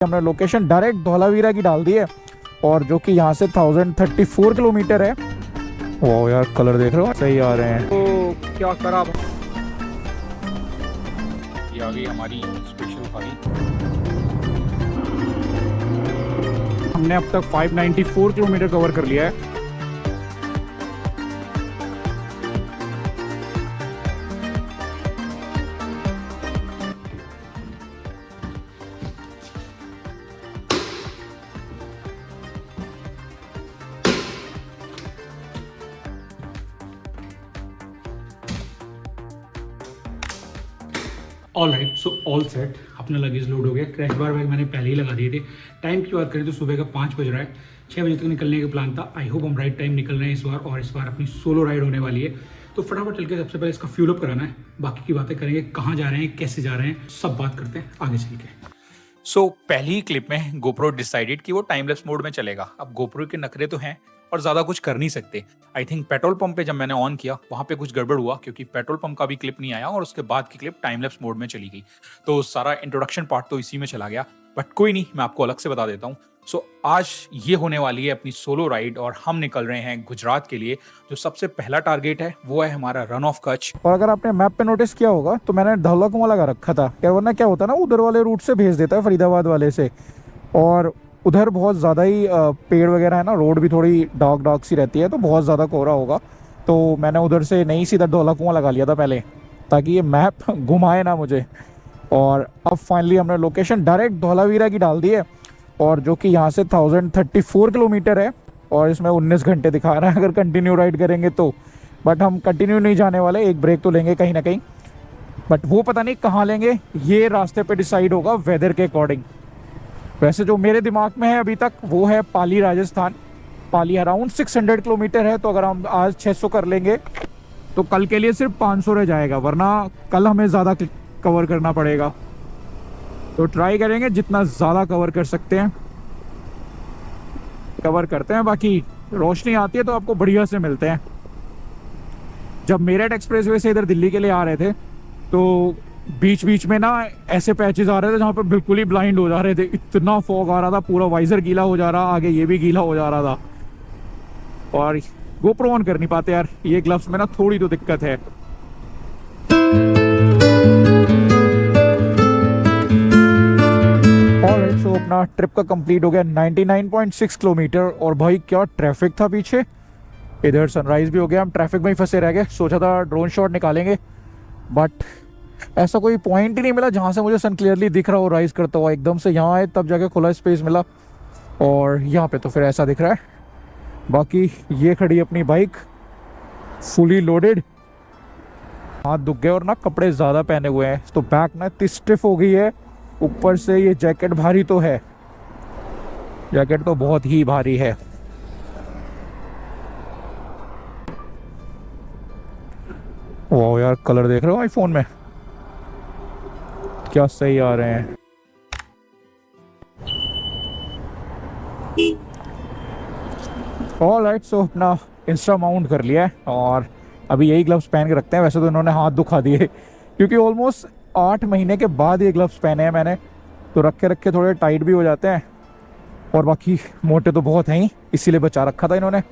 हमने location direct Dholavira की डाल दी है और जो कि यहाँ से 1034 किलोमीटर है। वाह यार, कलर देख रहे हो, सही आ रहे हैं। तो क्या करा, ये आ गई हमारी स्पेशल थाली। हमने अब तक 594 किलोमीटर कवर कर लिया है। All right, so all set, अपना लगेज लोड हो गया। क्रैश बार बैग मैंने पहले ही लगा दिए थे। टाइम की बात करें तो सुबह का 5 बज रहा है। 6 बजे तक निकलने का प्लान था। आई होप हम राइट टाइम निकल रहे हैं इस बार, और इस बार अपनी सोलो राइड होने वाली है। तो फटाफट चल के सबसे पहले इसका फ्यूल अप कराना है, बाकी की बातें करेंगे, कहाँ जा रहे हैं, कैसे जा रहे हैं, सब बात करते हैं आगे चल के। सो पहली ही क्लिप में गोप्रो डिसाइडेड कि वो टाइमलेस मोड में चलेगा। अब गोप्रो के नखरे तो हैं और ज्यादा कुछ कर नहीं सकते। आई थिंक पेट्रोल पंप पे जब मैंने ऑन किया वहां पे कुछ गड़बड़ हुआ, क्योंकि पेट्रोल पंप का भी क्लिप नहीं आया और उसके बाद की क्लिप टाइमलेस मोड में चली गई। तो सारा इंट्रोडक्शन पार्ट तो इसी में चला गया, बट कोई नहीं, मैं आपको अलग से बता देता हूँ। सो आज ये होने वाली है अपनी सोलो राइड और हम निकल रहे हैं गुजरात के लिए। जो सबसे पहला टारगेट है वो है हमारा रन ऑफ कच्छ। और अगर आपने मैप पे नोटिस किया होगा तो मैंने धौला कुआं लगा रखा था, क्या वरना क्या होता है ना, उधर वाले रूट से भेज देता है, फरीदाबाद वाले से। और उधर बहुत ज़्यादा ही पेड़ वगैरह है ना, रोड भी थोड़ी डार्क डार्क सी रहती है, तो बहुत ज़्यादा कोहरा होगा। तो मैंने उधर से नहीं, सीधा धौला कुआं लगा लिया था पहले, ताकि ये मैप घुमाए ना मुझे। और अब फाइनली हमने लोकेशन डायरेक्ट धौलावीरा की डाल दी है, और जो कि यहाँ से 1034 किलोमीटर है, और इसमें 19 घंटे दिखा रहा है अगर कंटिन्यू राइड करेंगे तो। बट हम कंटिन्यू नहीं जाने वाले, एक ब्रेक तो लेंगे कहीं ना कहीं, बट वो पता नहीं कहाँ लेंगे, ये रास्ते पे डिसाइड होगा वेदर के अकॉर्डिंग। वैसे जो मेरे दिमाग में है अभी तक वो है पाली, राजस्थान। पाली अराउंड 600 किलोमीटर है, तो अगर हम आज 600 कर लेंगे तो कल के लिए सिर्फ 500 रह जाएगा, वरना कल हमें ज़्यादा कवर करना पड़ेगा। तो ट्राई करेंगे जितना ज़्यादा कवर कर सकते हैं कवर करते हैं। बाकी रोशनी आती है तो आपको बढ़िया से मिलते हैं। जब मेरठ एक्सप्रेसवे से इधर दिल्ली के लिए आ रहे थे तो बीच बीच में ना ऐसे पैचेस आ रहे थे जहाँ पे बिल्कुल ही ब्लाइंड हो जा रहे थे, इतना फॉग आ रहा था, पूरा वाइजर गीला हो जा रहा, आगे ये भी गीला हो जा रहा था। और गोप्रो ऑन कर नहीं पाते यार, ये ग्लव्स में ना थोड़ी तो दिक्कत है। ऑलराइट, सो अपना ट्रिप का कंप्लीट हो गया 99.6 किलोमीटर। और भाई क्या ट्रैफिक था पीछे, इधर सनराइज भी हो गया, हम ट्रैफिक में ही फंसे रह गए। सोचा था ड्रोन शॉट निकालेंगे, बट ऐसा कोई पॉइंट ही नहीं मिला जहाँ से मुझे सन क्लियरली दिख रहा हो राइज करता हुआ। एकदम से यहाँ आए तब जाके खुला स्पेस मिला, और यहाँ पे तो फिर ऐसा दिख रहा है। बाकी ये खड़ी अपनी बाइक फुली लोडेड, हाथ दुख गए और ना कपड़े ज़्यादा पहने हुए हैं, तो बैक ना इतनी स्टिफ हो गई है। ऊपर से ये जैकेट भारी तो है, जैकेट तो बहुत ही भारी है। वाह यार, कलर देख रहे हो आईफोन में, क्या सही आ रहे हैं। ऑलराइट, सो अपना इंस्टा माउंट कर लिया है और अभी यही ग्लव्स पहन के रखते हैं। वैसे तो इन्होंने हाथ दुखा दिए, क्योंकि ऑलमोस्ट 8 महीने के बाद ये ग्लव्स पहने हैं मैंने, तो रखे रखे थोड़े टाइट भी हो जाते हैं, और बाकी मोटे तो बहुत हैं ही, इसीलिए बचा रखा था इन्होंने।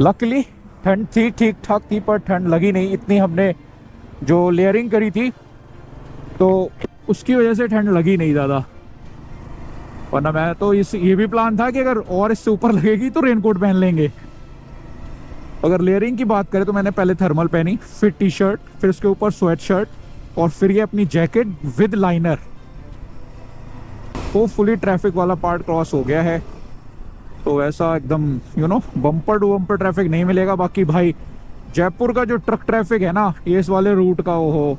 लकीली ठंड थी, ठीक ठाक थी, पर ठंड लगी नहीं इतनी। हमने जो लेयरिंग करी थी तो उसकी वजह से ठंड लगी नहीं ज़्यादा, वरना मैं तो ये भी प्लान था कि अगर और इससे ऊपर लगेगी तो रेनकोट पहन लेंगे। अगर लेयरिंग की बात करें तो मैंने पहले थर्मल पहनी, फिर टी शर्ट, फिर उसके ऊपर स्वेट शर्ट, और फिर ये अपनी जैकेट विद लाइनर। वो फुली ट्रैफिक वाला पार्ट क्रॉस हो गया है, तो ऐसा एकदम बम्पर टू बम्पर ट्रैफिक नहीं मिलेगा। बाकी भाई जयपुर का जो ट्रक ट्रैफिक है ना, ये इस वाले रूट का, ओहो,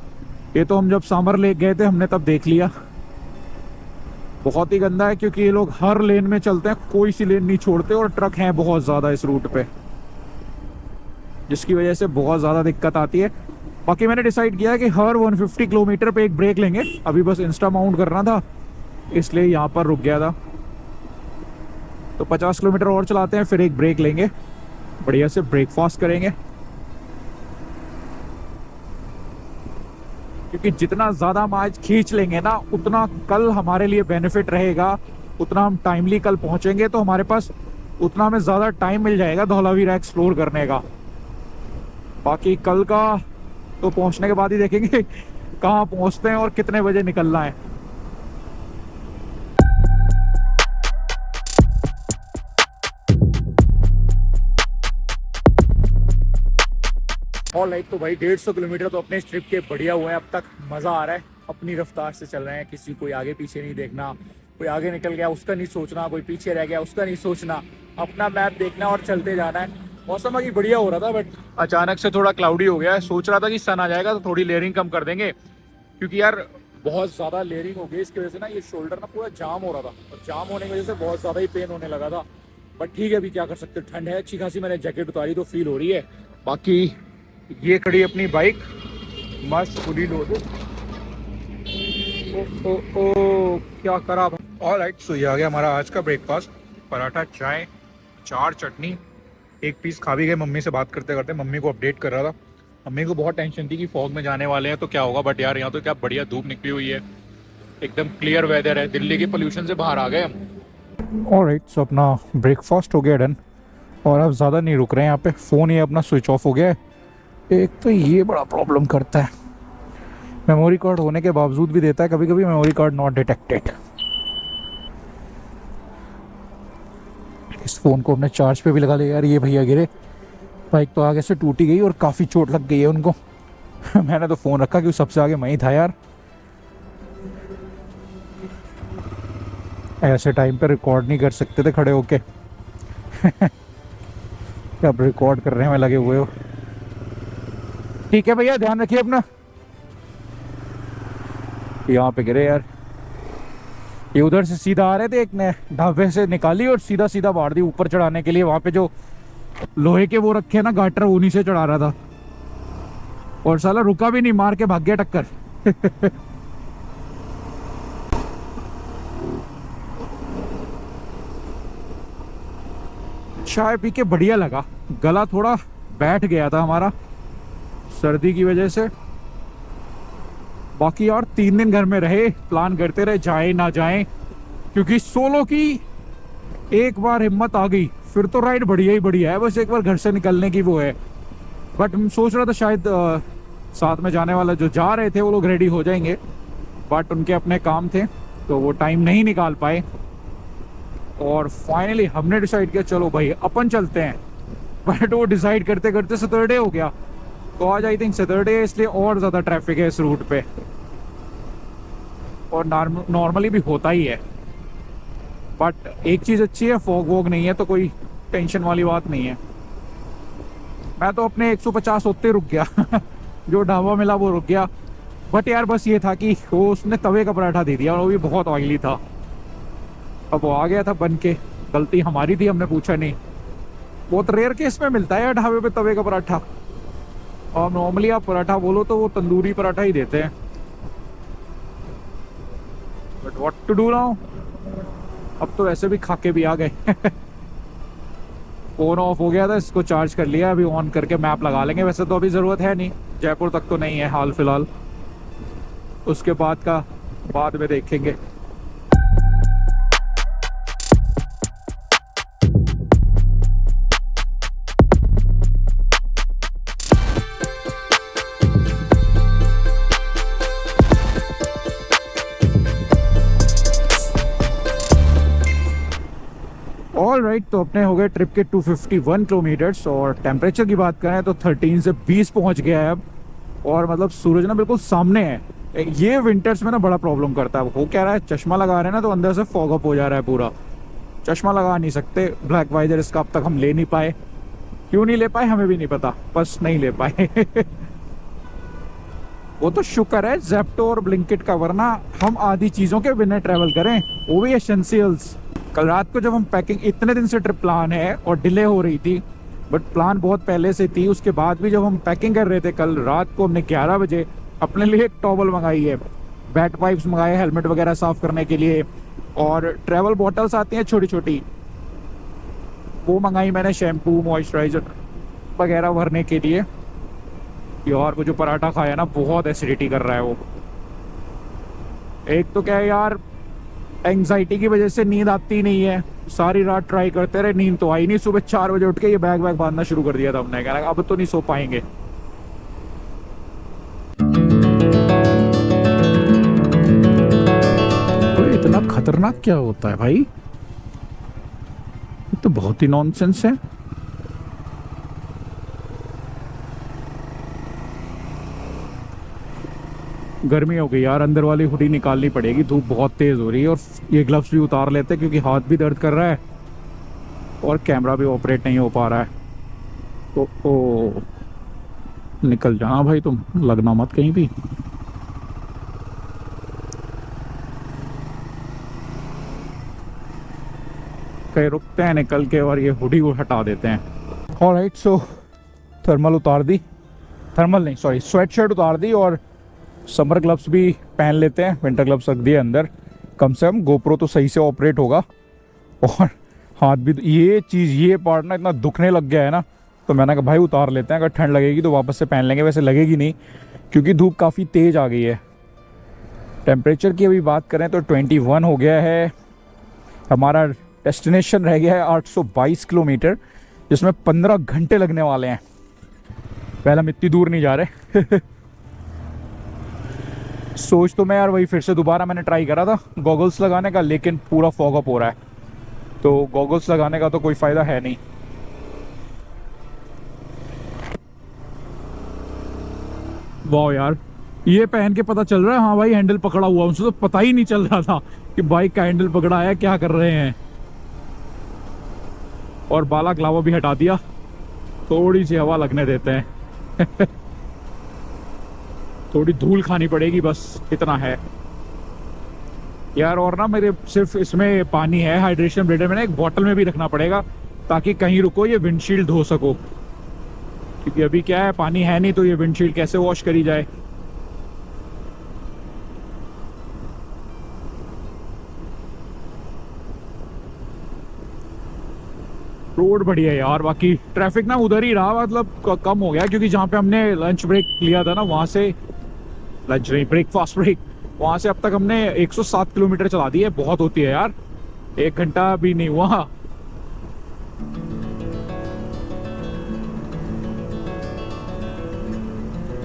ये तो हम जब सामर लेक गए थे हमने तब देख लिया, बहुत ही गंदा है। क्योंकि ये लोग हर लेन में चलते हैं, कोई सी लेन नहीं छोड़ते, और ट्रक हैं बहुत ज़्यादा इस रूट पे, जिसकी वजह से बहुत ज़्यादा दिक्कत आती है। बाकी मैंने डिसाइड किया है कि हर 150 किलोमीटर पे एक ब्रेक लेंगे। अभी बस इंस्टा माउंट करना था, इसलिए यहाँ पर रुक गया था। तो 50 किलोमीटर और चलाते हैं, फिर एक ब्रेक लेंगे, बढ़िया से ब्रेकफास्ट करेंगे। क्योंकि जितना ज़्यादा हम आज खींच लेंगे ना, उतना कल हमारे लिए बेनिफिट रहेगा, उतना हम टाइमली कल पहुंचेंगे, तो हमारे पास उतना हमें ज़्यादा टाइम मिल जाएगा धौलावीरा एक्सप्लोर करने का। बाकी कल का तो पहुंचने के बाद ही देखेंगे कहाँ पहुंचते हैं और कितने बजे निकलना है। ऑलराइट, तो भाई 150 किलोमीटर तो अपने ट्रिप के बढ़िया हुए हैं अब तक। मज़ा आ रहा है, अपनी रफ्तार से चल रहे हैं, किसी कोई आगे पीछे नहीं देखना, कोई आगे निकल गया उसका नहीं सोचना, कोई पीछे रह गया उसका नहीं सोचना, अपना मैप देखना और चलते जाना है। मौसम अभी बढ़िया हो रहा था, बट अचानक से थोड़ा क्लाउडी हो गया है। सोच रहा था कि सन आ जाएगा तो थोड़ी लेयरिंग कम कर देंगे, क्योंकि यार बहुत ज़्यादा लेयरिंग हो गई, इसकी वजह से ना ये शोल्डर ना पूरा जाम हो रहा था, और जाम होने की वजह से बहुत ज़्यादा ही पेन होने लगा था। बट ठीक है, अभी क्या कर सकते, ठंड है अच्छी खासी, मैंने जैकेट उतारी तो फील हो रही है। बाकी ये खड़ी अपनी बाइक मस्त फुली लोडेड। ओ क्या करा। ऑलराइट, सो ये आ गया हमारा आज का ब्रेकफास्ट। पराठा, चाय, 4 चटनी, एक पीस खा भी गए। मम्मी से बात करते करते मम्मी को अपडेट कर रहा था। मम्मी को बहुत टेंशन थी कि फॉग में जाने वाले हैं तो क्या होगा, बट यार यहाँ तो क्या बढ़िया धूप निकली हुई है, एकदम क्लियर वेदर है, दिल्ली के पोल्यूशन से बाहर आ गए हम। ऑलराइट, सो अपना ब्रेकफास्ट हो गया डन, और अब ज़्यादा नहीं रुक रहे हैं यहाँ पे। फ़ोन ये अपना स्विच ऑफ हो गया है। एक तो ये बड़ा प्रॉब्लम करता है, मेमोरी कार्ड होने के बावजूद भी देता है कभी कभी मेमोरी कार्ड नॉट डिटेक्टेड। इस फ़ोन को हमने चार्ज पे भी लगा लिया यार। ये भैया गिरे, बाइक तो आगे से टूटी गई और काफ़ी चोट लग गई है उनको। मैंने तो फ़ोन रखा क्योंकि सबसे आगे मैं ही था यार। ऐसे टाइम पे रिकॉर्ड नहीं कर सकते थे खड़े होके। अब रिकॉर्ड करने में लगे हुए हो। ठीक है भैया, ध्यान रखिए अपना। यहाँ पे गिरे यार, ये उधर से सीधा आ रहे थे, एक ने ढाबे से निकाली और सीधा सीधा मार दी ऊपर चढ़ाने के लिए। वहां पे जो लोहे के वो रखे ना गाटर, उन्हीं से चढ़ा रहा था, और साला रुका भी नहीं, मार के भाग गया टक्कर। चाय पी के बढ़िया लगा, गला थोड़ा बैठ गया था हमारा सर्दी की वजह से। बाकी यार 3 दिन घर में रहे, प्लान करते रहे जाए ना जाए, क्योंकि सोलो की एक बार हिम्मत आ गई फिर तो राइड बढ़िया ही बढ़िया है। बस एक बार घर से निकलने की वो है। बट हम सोच रहा था शायद साथ में जाने वाला जो जा रहे थे वो लोग रेडी हो जाएंगे, बट उनके अपने काम थे तो वो टाइम नहीं निकाल पाए। और फाइनली हमने डिसाइड किया चलो भाई अपन चलते हैं। बट वो डिसाइड करते करते सैटरडे हो गया, तो आज आई थिंक सैटरडे है, इसलिए और ज़्यादा ट्रैफिक है इस रूट पे, और नॉर्मली भी होता ही है। बट एक चीज़ अच्छी है, फॉग वॉग नहीं है तो कोई टेंशन वाली बात नहीं है। मैं तो अपने 150 होते रुक गया। जो ढाबा मिला वो रुक गया। बट यार बस ये था कि वो उसने तवे का पराठा दे दिया और वो भी बहुत ऑयली था। अब वो आ गया था बन के, गलती हमारी थी, हमने पूछा नहीं। बहुत रेयर केस में मिलता है यार ढाबे पे तवे का पराठा, और नॉर्मली आप पराठा बोलो तो वो तंदूरी पराठा ही देते हैं। But what to do now, अब तो वैसे भी खा के भी आ गए। फोन ऑफ हो गया था, इसको चार्ज कर लिया, अभी ऑन करके मैप लगा लेंगे। वैसे तो अभी ज़रूरत है नहीं, जयपुर तक तो नहीं है हाल फिलहाल, उसके बाद का बाद में देखेंगे। ऑल राइट, तो अपने हो गए ट्रिप के 251 किलोमीटर्स, और टेम्परेचर की बात करें तो 13 से 20 पहुंच गया है अब। और मतलब सूरज ना बिल्कुल सामने है। ये विंटर्स में ना बड़ा प्रॉब्लम करता है। वो कह रहा है चश्मा लगा रहे हैं ना तो अंदर से फॉग अप हो जा रहा है पूरा। चश्मा लगा नहीं सकते, ब्लैक वाइजर इसका अब तक हम ले नहीं पाए। क्यों नहीं ले पाए हमें भी नहीं पता, बस नहीं ले पाए। वो तो शुक्र है ज़ेप्टो और ब्लिंकिट का, वरना हम आधी चीज़ों के बिना ट्रैवल करें, वो भी एसेंशियल्स। कल रात को जब हम पैकिंग, इतने दिन से ट्रिप प्लान है और डिले हो रही थी, बट प्लान बहुत पहले से थी। उसके बाद भी जब हम पैकिंग कर रहे थे कल रात को, हमने 11 बजे अपने लिए एक टॉवल मंगाई है, बैट पाइप्स मंगाए हेलमेट वगैरह साफ करने के लिए, और ट्रैवल बॉटल्स आती हैं छोटी छोटी, वो मंगाई मैंने, शैम्पू मॉइस्चराइजर वगैरह भरने के लिए। यार वो जो पराठा खाया ना, बहुत एसिडिटी कर रहा है वो। एक तो क्या है यार, एंग्जाइटी की वजह से नींद आती नहीं है, सारी रात ट्राई करते रहे, नींद तो आई नहीं। सुबह 4 बजे उठ के ये बैग बांधना शुरू कर दिया था हमने, कहा अब तो नहीं सो पाएंगे। तो इतना खतरनाक क्या होता है भाई, ये तो बहुत ही नॉनसेंस है। गर्मी हो गई यार, अंदर वाली हुडी निकालनी पड़ेगी, धूप बहुत तेज हो रही है। और ये ग्लव्स भी उतार लेते हैं क्योंकि हाथ भी दर्द कर रहा है और कैमरा भी ऑपरेट नहीं हो पा रहा है। ओ निकल जाना भाई, तुम लगना मत कहीं भी। कहीं रुकते हैं निकल के और ये हुडी को हटा देते हैं। ऑलराइट, सो थर्मल उतार दी, थर्मल नहीं सॉरी स्वेट शर्ट उतार दी और समर ग्लव्स भी पहन लेते हैं, विंटर ग्लव्स रख दिए अंदर। कम से कम गोप्रो तो सही से ऑपरेट होगा। और हाथ भी, ये चीज़ ये पार्ट ना इतना दुखने लग गया है ना, तो मैंने कहा भाई उतार लेते हैं, अगर ठंड लगेगी तो वापस से पहन लेंगे। वैसे लगेगी नहीं क्योंकि धूप काफ़ी तेज़ आ गई है। टेम्परेचर की अभी बात करें तो 21 हो गया है। हमारा डेस्टिनेशन रह गया है 822 किलोमीटर, जिसमें 15 घंटे लगने वाले हैं। पहले हम इतनी दूर नहीं जा रहे। सोच तो मैं यार वही फिर से दोबारा मैंने ट्राई करा था गॉगल्स लगाने का, लेकिन पूरा फॉग अप हो रहा है, तो गॉगल्स लगाने का तो कोई फ़ायदा है नहीं। वाह यार, ये पहन के पता चल रहा है हाँ भाई हैंडल पकड़ा हुआ, उनसे तो पता ही नहीं चल रहा था कि बाइक का हैंडल पकड़ा है, क्या कर रहे हैं। और बाला ग्लावा भी हटा दिया, थोड़ी सी हवा लगने देते हैं। थोड़ी धूल खानी पड़ेगी बस, इतना है यार। और ना मेरे सिर्फ इसमें पानी है, हाइड्रेशन ब्लेडर में एक बॉटल में भी रखना पड़ेगा ताकि कहीं रुको ये विंडशील्ड धो सको, क्योंकि अभी क्या है पानी है नहीं तो ये विंडशील्ड कैसे वॉश करी जाए। रोड बढ़िया है यार, बाकी ट्रैफिक ना उधर ही रहा, मतलब कम हो गया, क्योंकि जहाँ पे हमने लंच ब्रेक लिया था ना, वहाँ से लंच नहीं ब्रेकफास्ट ब्रेक, वहाँ से अब तक हमने 107 किलोमीटर चला दी है। बहुत होती है यार, 1 घंटा भी नहीं हुआ।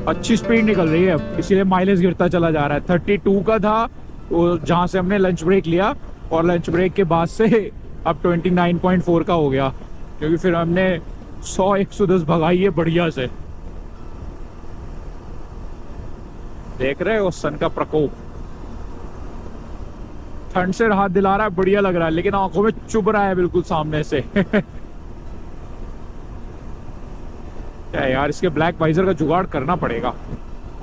अच्छी स्पीड निकल रही है अब, इसीलिए माइलेज गिरता चला जा रहा है। 32 का था वो जहाँ से हमने लंच ब्रेक लिया, और लंच ब्रेक के बाद से अब 29.4 का हो गया, क्योंकि फिर हमने 100-110 भगाई है बढ़िया से। देख रहे हो सन का प्रकोप, ठंड से राहत दिला रहा है, बढ़िया लग रहा है, लेकिन आंखों में चुभ रहा है बिल्कुल सामने से। क्या यार, इसके ब्लैक वाइजर का जुगाड़ करना पड़ेगा,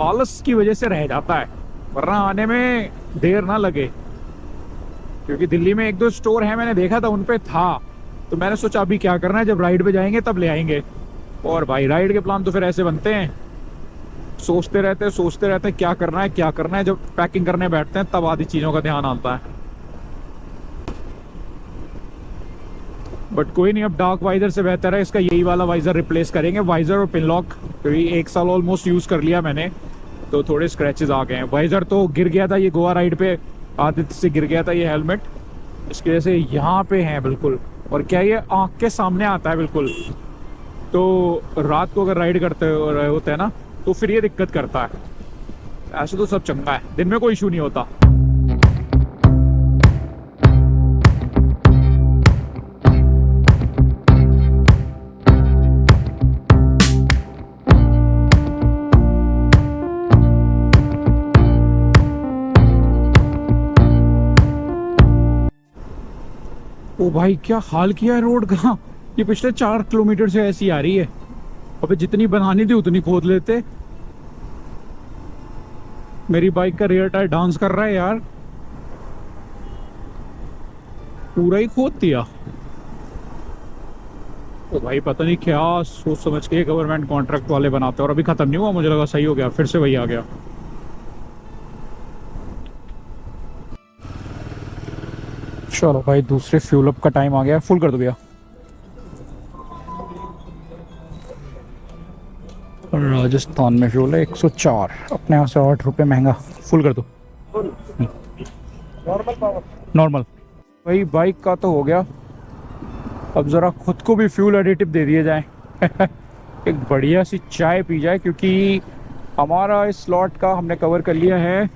आलस की वजह से रह जाता है, वरना आने में देर ना लगे। क्योंकि दिल्ली में 1-2 स्टोर है, मैंने देखा था उन पे था, तो मैंने सोचा अभी क्या करना है, जब राइड पे जाएंगे तब ले आएंगे। और भाई राइड के प्लान तो फिर ऐसे बनते हैं, सोचते रहते हैं क्या करना है, जब पैकिंग करने बैठते हैं तब आधी चीज़ों का ध्यान आता है। बट कोई नहीं, अब डार्क वाइजर से बेहतर है इसका यही वाला वाइजर रिप्लेस करेंगे, वाइजर और पिन लॉक, क्योंकि 1 साल ऑलमोस्ट यूज़ कर लिया मैंने, तो थोड़े स्क्रैचेस आ गए हैं। वाइजर तो गिर गया था, ये गोवा राइड पे आदित्य से गिर गया था ये हेलमेट, इसकी वजह से यहाँ पे है बिल्कुल। और क्या ये आँख के सामने आता है बिल्कुल, तो रात को अगर राइड करते रहे होते हैं ना तो फिर ये दिक्कत करता है। ऐसे तो सब चंगा है, दिन में कोई इशू नहीं होता। ओ भाई क्या हाल किया है रोड का, ये पिछले 4 किलोमीटर से ऐसी आ रही है। अबे जितनी बनानी थी उतनी खोद लेते। मेरी बाइक का रियर टायर डांस कर रहा है यार, पूरा ही खोद दिया। ओ भाई पता नहीं क्या सोच समझ के गवर्नमेंट कॉन्ट्रैक्ट वाले बनाते हैं, और अभी खत्म नहीं हुआ, मुझे लगा सही हो गया, फिर से वही आ गया। चलो भाई दूसरे फ्यूल अप का टाइम आ गया, फुल कर दो भैया। राजस्थान में फ्यूल है 104, अपने यहाँ से 8 रुपये महंगा। फुल कर दो। नॉर्मल। भाई बाइक का तो हो गया, अब ज़रा खुद को भी फ्यूल एडिटिव दे दिए जाए। एक बढ़िया सी चाय पी जाए, क्योंकि हमारा इस स्लॉट का हमने कवर कर लिया है,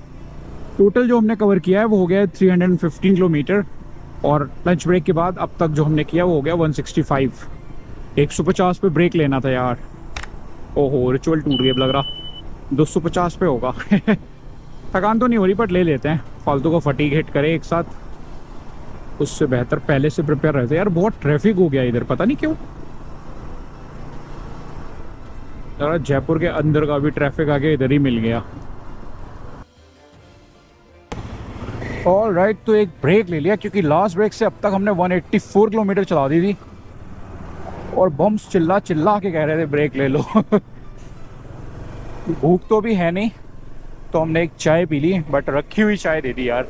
टोटल जो हमने कवर किया है वो हो गया है 315 किलोमीटर, और लंच ब्रेक के बाद अब तक जो हमने किया वो हो गया 165। 150 पे ब्रेक लेना था यार। ओहो, रिचुअल टूट गया, लग रहा 250 पे होगा। थकान तो नहीं हो रही, बट ले लेते हैं, फालतू का फटीग हिट करे एक साथ, उससे बेहतर पहले से प्रिपेयर रहते। यार बहुत ट्रैफिक हो गया इधर, पता नहीं क्यों। यार जयपुर के अंदर का भी ट्रैफिक आके इधर ही मिल गया। ऑल राइट, तो एक ब्रेक ले लिया, क्योंकि लास्ट ब्रेक से अब तक हमने 184 किलोमीटर चला दी थी, और बम्स चिल्ला चिल्ला के कह रहे थे ब्रेक ले लो। भूख तो भी है नहीं, तो हमने एक चाय पी ली, बट रखी हुई चाय दे दी यार।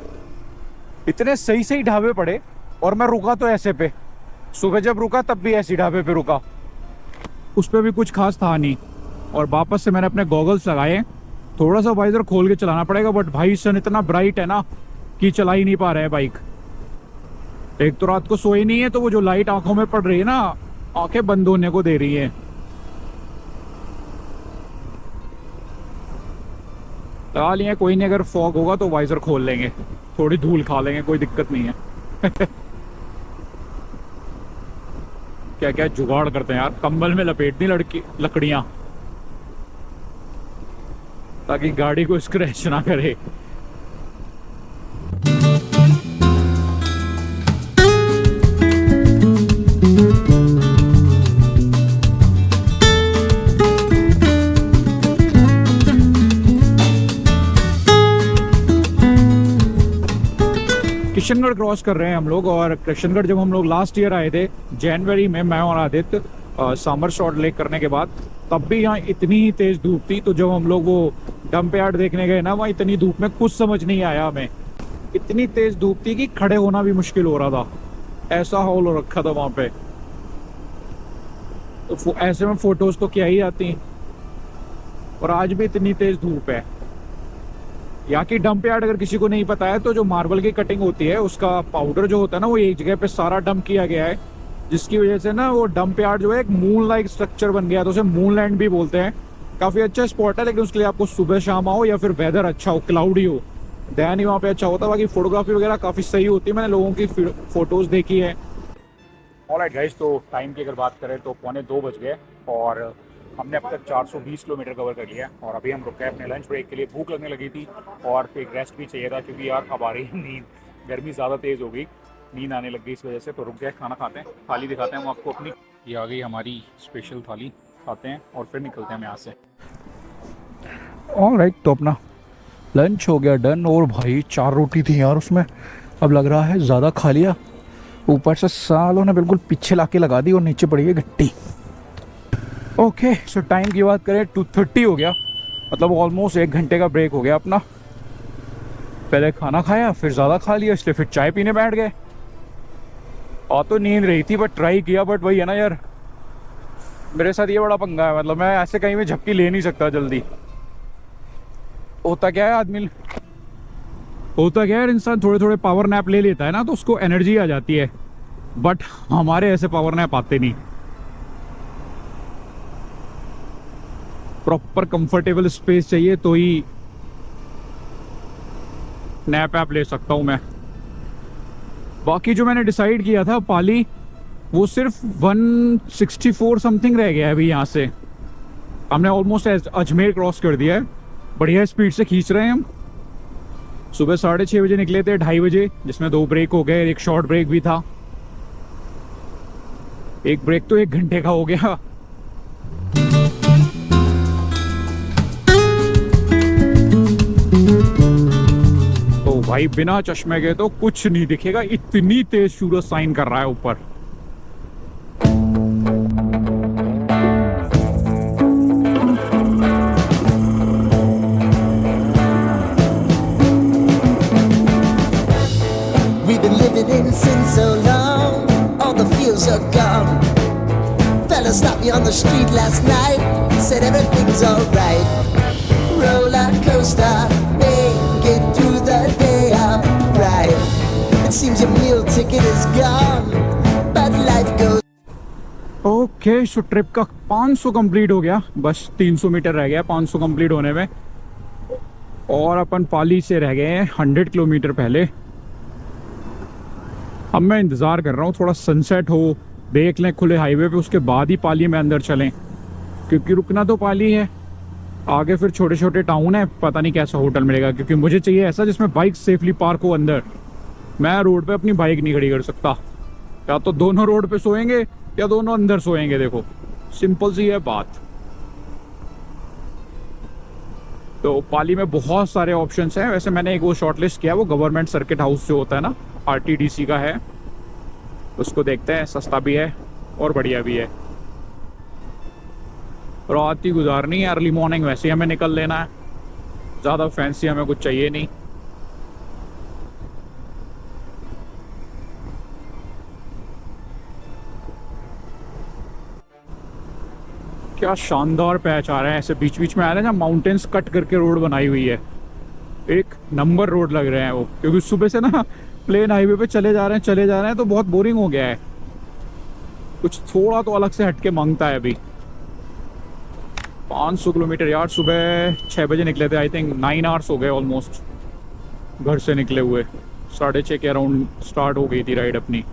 इतने सही सही ढाबे पड़े, और मैं रुका तो ऐसे पे, सुबह जब रुका तब भी ऐसी ढाबे पे रुका, उस पर भी कुछ खास था नहीं। और वापस से मैंने अपने गॉगल्स लगाए, थोड़ा सा वाइजर खोल के चलाना पड़ेगा, बट भाई सन इतना ब्राइट है ना कि चला ही नहीं पा रहा है बाइक। एक तो रात को सोए नहीं है, तो वो जो लाइट आंखों में पड़ रही है ना, आंखें बंद होने को दे रही है। लगा लिए, कोई नहीं, अगर फॉग होगा तो वाइजर खोल लेंगे, थोड़ी धूल खा लेंगे, कोई दिक्कत नहीं है। क्या क्या जुगाड़ करते हैं यार, कंबल में लपेटनी लकड़ियां, ताकि गाड़ी को स्क्रैच ना करे। किशनगढ़ क्रॉस कर रहे हैं हम लोग, और किशनगढ़ जब हम लोग लास्ट ईयर आए थे जनवरी में, मैं और आदित्य समर शॉट लेक करने के बाद, तब भी यहाँ इतनी ही तेज धूप थी। तो जब हम लोग वो डंप यार्ड देखने गए ना, वहाँ इतनी धूप में कुछ समझ नहीं आया हमें, इतनी तेज धूप थी कि खड़े होना भी मुश्किल हो रहा था, ऐसा हॉल हो रखा था वहाँ पे। तो ऐसे में फोटोज तो क्या ही आती, और आज भी इतनी तेज धूप है। यहाँ की डंप यार्ड अगर किसी को नहीं पता है, तो जो मार्बल की कटिंग होती है, उसका पाउडर जो होता है ना, वो एक जगह पे सारा डंप किया गया है, जिसकी वजह से ना वो डंप यार्ड जो है एक मून लाइक स्ट्रक्चर बन गया है, तो उसे मून लैंड भी बोलते हैं। काफ़ी अच्छा स्पॉट है, लेकिन उसके लिए आपको सुबह शाम आओ, या फिर वेदर अच्छा हो, क्लाउडी हो, दैन ही वहाँ पे अच्छा होता है। बाकी फोटोग्राफी वगैरह काफ़ी सही होती है, मैंने लोगों की फोटोज़ देखी है। ऑलराइट गाइस, तो टाइम की अगर बात करें तो 1:45 बज गए, और हमने अब तक 420 किलोमीटर कवर कर लिया, और अभी हम रुके हैं अपने लंच ब्रेक के लिए। भूख लगने लगी थी, और एक रेस्ट भी चाहिए था, क्योंकि यार अब आ रही है नींद, गर्मी ज़्यादा तेज़ हो गई, नींद आने लग गई इस वजह से। तो रुक गए, खाना खाते हैं, थाली दिखाते हैं हम आपको अपनी। ये आ गई हमारी स्पेशल थाली, खाते हैं और फिर निकलते हैं यहाँ से। ऑलराइट, तो अपना लंच हो गया डन, और भाई 4 रोटी थी यार उसमें, अब लग रहा है ज़्यादा खा लिया, ऊपर से सालों ने बिल्कुल पीछे लाके लगा दी, और नीचे पड़ी है गट्टी। ओके, सो टाइम की बात करें 2:30 हो गया, मतलब ऑलमोस्ट 1 घंटे का ब्रेक हो गया अपना। पहले खाना खाया, फिर ज़्यादा खा लिया, इसलिए फिर चाय पीने बैठ गए। और तो नींद रही थी, बट ट्राई किया, बट वही है ना यार, मेरे साथ ये बड़ा पंगा है, मतलब मैं ऐसे कहीं में झपकी ले नहीं सकता जल्दी। होता क्या है यार, इंसान थोड़े थोड़े पावर नैप ले लेता है ना, तो उसको एनर्जी आ जाती है, बट हमारे ऐसे पावर नैप आते नहीं। प्रॉपर कंफर्टेबल स्पेस चाहिए, तो ही नैप ऐप ले सकता हूँ मैं। बाकी जो मैंने डिसाइड किया था पाली, वो सिर्फ 164 समथिंग रह गया है अभी। यहाँ से हमने ऑलमोस्ट अजमेर क्रॉस कर दिया है, बढ़िया स्पीड से खींच रहे हैं हम। सुबह 6:30 बजे निकले थे, 2:30 बजे, जिसमें 2 ब्रेक हो गए, एक शॉर्ट ब्रेक भी था। एक ब्रेक तो 1 घंटे का हो गया। तो भाई बिना चश्मे के तो कुछ नहीं दिखेगा, इतनी तेज सूरज साइन कर रहा है ऊपर। We've been living in sin so long, all the feels are gone. Fella stopped me on the street last night, said everything's alright. Roller coaster, make it through the day, I'm right. It seems your meal ticket is gone, but life goes. Okay so trip का 500 complete हो गया, बस 300 metre रह गया 500 complete होने में, और अपन पाली से रह गए हैं 100 किलोमीटर पहले। अब मैं इंतज़ार कर रहा हूँ थोड़ा सनसेट हो, देख लें खुले हाईवे पे, उसके बाद ही पाली में अंदर चलें, क्योंकि रुकना तो पाली है, आगे फिर छोटे छोटे टाउन है, पता नहीं कैसा होटल मिलेगा, क्योंकि मुझे चाहिए ऐसा जिसमें बाइक सेफली पार्क हो अंदर। मैं रोड पे अपनी बाइक नहीं खड़ी कर सकता, या तो दोनों रोड पे सोएंगे या दोनों अंदर सोएंगे। देखो सिंपल सी है बात। तो पाली में बहुत सारे ऑप्शंस हैं। वैसे मैंने एक वो शॉर्टलिस्ट किया, वो गवर्नमेंट सर्किट हाउस जो होता है ना, आरटीडीसी का है, उसको देखते हैं, सस्ता भी है और बढ़िया भी है। रात ही गुजारनी है, अर्ली मॉर्निंग वैसे ही हमें निकल लेना है, ज़्यादा फैंसी हमें कुछ चाहिए नहीं। क्या शानदार पैच आ रहा है, ऐसे बीच बीच में आ रहे हैं जहाँ माउंटेन्स कट करके रोड बनाई हुई है, एक नंबर रोड लग रहे हैं वो, क्योंकि सुबह से ना प्लेन हाईवे पे चले जा रहे हैं तो बहुत बोरिंग हो गया है, कुछ थोड़ा तो अलग से हटके मांगता है। अभी 500 किलोमीटर यार, सुबह 6 बजे निकले थे, आई थिंक 9 आवर्स हो गए ऑलमोस्ट घर से निकले हुए। 6:30 के अराउंड स्टार्ट हो गई थी राइड अपनी।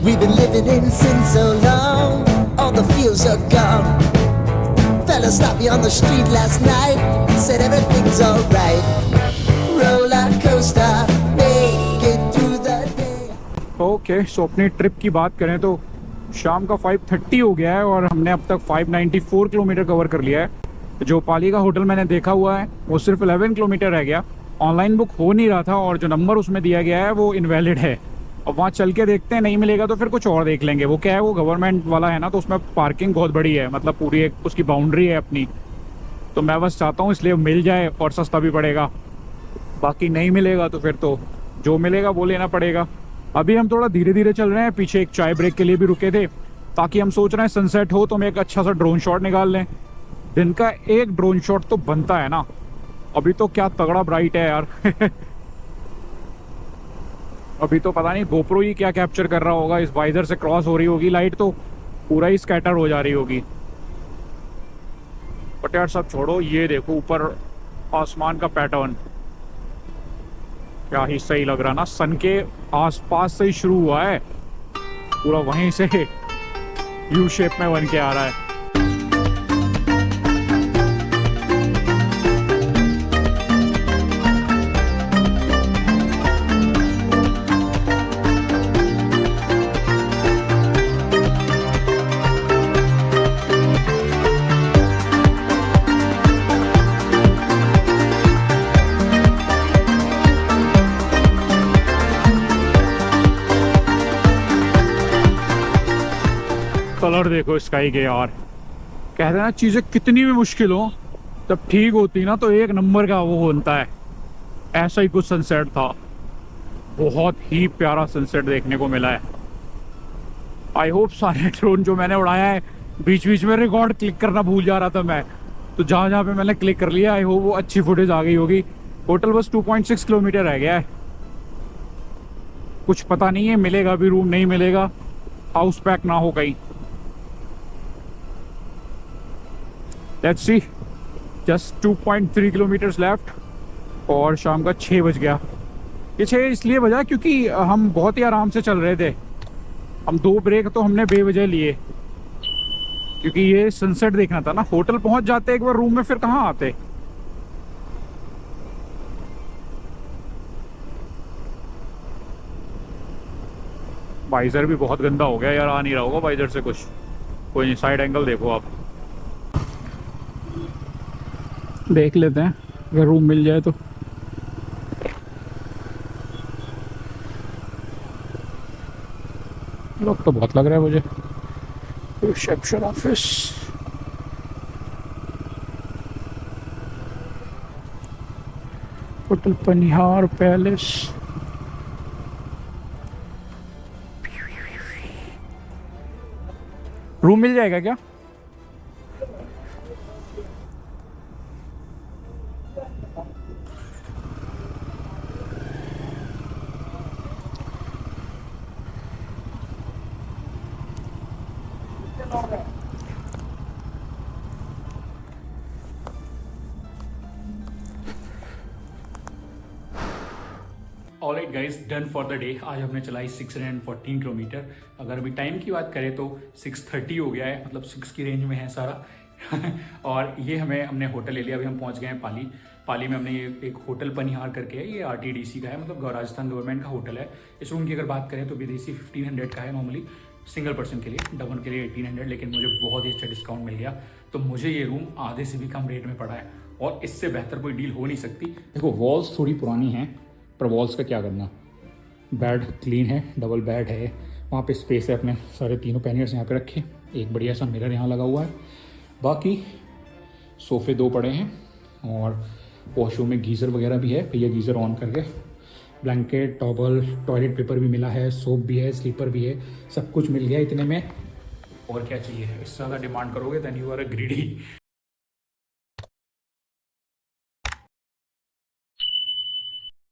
We've been living in sin so long, all the feels are gone. Fella stopped me on the street last night, said everything's alright. Roller coaster, make it through the day. Okay so अपनी trip की बात करें तो शाम का 5:30 हो गया है और हमने अब तक 594 किलोमीटर कवर कर लिया है। जो पाली का होटल मैंने देखा हुआ है वो सिर्फ 11 किलोमीटर रह गया, ऑनलाइन बुक हो नहीं रहा था, और जो नंबर उसमें दिया गया है वो इनवैलिड है। अब वहाँ चल के देखते हैं, नहीं मिलेगा तो फिर कुछ और देख लेंगे। वो क्या है, वो गवर्नमेंट वाला है ना, तो उसमें पार्किंग बहुत बड़ी है, मतलब पूरी एक उसकी बाउंड्री है अपनी, तो मैं बस चाहता हूँ इसलिए मिल जाए और सस्ता भी पड़ेगा। बाकी नहीं मिलेगा तो फिर तो जो मिलेगा वो लेना पड़ेगा। अभी हम थोड़ा धीरे धीरे चल रहे हैं, पीछे एक चाय ब्रेक के लिए भी रुके थे, ताकि हम सोच रहे हैं सनसेट हो तो हम एक अच्छा सा ड्रोन शॉट निकाल लें। दिन का एक ड्रोन शॉट तो बनता है ना, अभी तो क्या तगड़ा ब्राइट है यार अभी तो पता नहीं गोप्रो ही क्या कैप्चर कर रहा होगा, इस वाइजर से क्रॉस हो रही होगी लाइट तो पूरा ही स्कैटर हो जा रही होगी। बट यार सब छोड़ो, ये देखो ऊपर आसमान का पैटर्न क्या ही सही लग रहा ना, सन के आसपास से ही शुरू हुआ है, पूरा वहीं से यू शेप में बन के आ रहा है। कलर देखो स्काई के यार, कहते हैं ना चीज़ें कितनी भी मुश्किल हो तब ठीक होती ना तो एक नंबर का वो बनता है। ऐसा ही कुछ सनसेट था, बहुत ही प्यारा सनसेट देखने को मिला है। आई होप सारे ड्रोन जो मैंने उड़ाया है, बीच बीच में रिकॉर्ड क्लिक करना भूल जा रहा था मैं, तो जहाँ जहाँ पे मैंने क्लिक कर लिया, आई होप वो अच्छी फुटेज आ गई होगी। टोटल बस 2.6 किलोमीटर रह गया है, कुछ पता नहीं है मिलेगा भी रूम नहीं मिलेगा, हाउस पैक ना हो कहीं। Let's see, just 2.3 kilometres left और शाम का 6 बज गया। ये 6 इसलिए बजा क्योंकि हम बहुत ही आराम से चल रहे थे, हम 2 ब्रेक तो हमने बेवजह लिए, क्योंकि ये सनसेट देखना था ना। होटल पहुंच जाते एक बार रूम में, फिर कहाँ आते। वाइजर भी बहुत गंदा हो गया यार, आ नहीं रहा होगा वाइजर से कुछ। कोई नहीं, साइड एंगल देखो आप, देख लेते हैं अगर रूम मिल जाए तो। लोग तो बहुत लग रहा है मुझे। Reception office, hotel Panihar palace. Room मिल जाएगा क्या? Alright guys, done for the day. आज हमने चलाई 614 किलोमीटर। अगर अभी टाइम की बात करें तो 6:30 हो गया है, मतलब 6 की रेंज में है सारा। और ये हमने होटल ले लिया। अभी हम पहुंच गए हैं पाली। पाली में हमने ये एक होटल पनिहार करके है, ये RTDC का है, मतलब राजस्थान गवर्नमेंट का होटल है। इस रूम की अगर बात करें तो विदेशी 1500 का है नॉर्मली सिंगल पर्सन के लिए, डबल के लिए 1800, लेकिन मुझे बहुत ही अच्छा डिस्काउंट मिल गया तो मुझे ये रूम आधे से भी कम रेट में पड़ा है और इससे बेहतर कोई डील हो नहीं सकती। देखो वॉल्स थोड़ी पुरानी हैं, पर वॉल्स का क्या करना, बेड क्लीन है, डबल बेड है, वहाँ पे स्पेस है, अपने सारे तीनों पैनियर्स यहाँ पे रखे, एक बढ़िया सा मिरर यहाँ लगा हुआ है, बाकी सोफ़े 2 पड़े हैं और वॉशरूम में गीज़र वगैरह भी है। भैया गीज़र ऑन करके, ब्लैंकेट, टॉवल, टॉयलेट पेपर भी मिला है, सोप भी है, स्लीपर भी है, सब कुछ मिल गया इतने में। और क्या चाहिए? इससे ज़्यादा डिमांड करोगे then you are a greedy.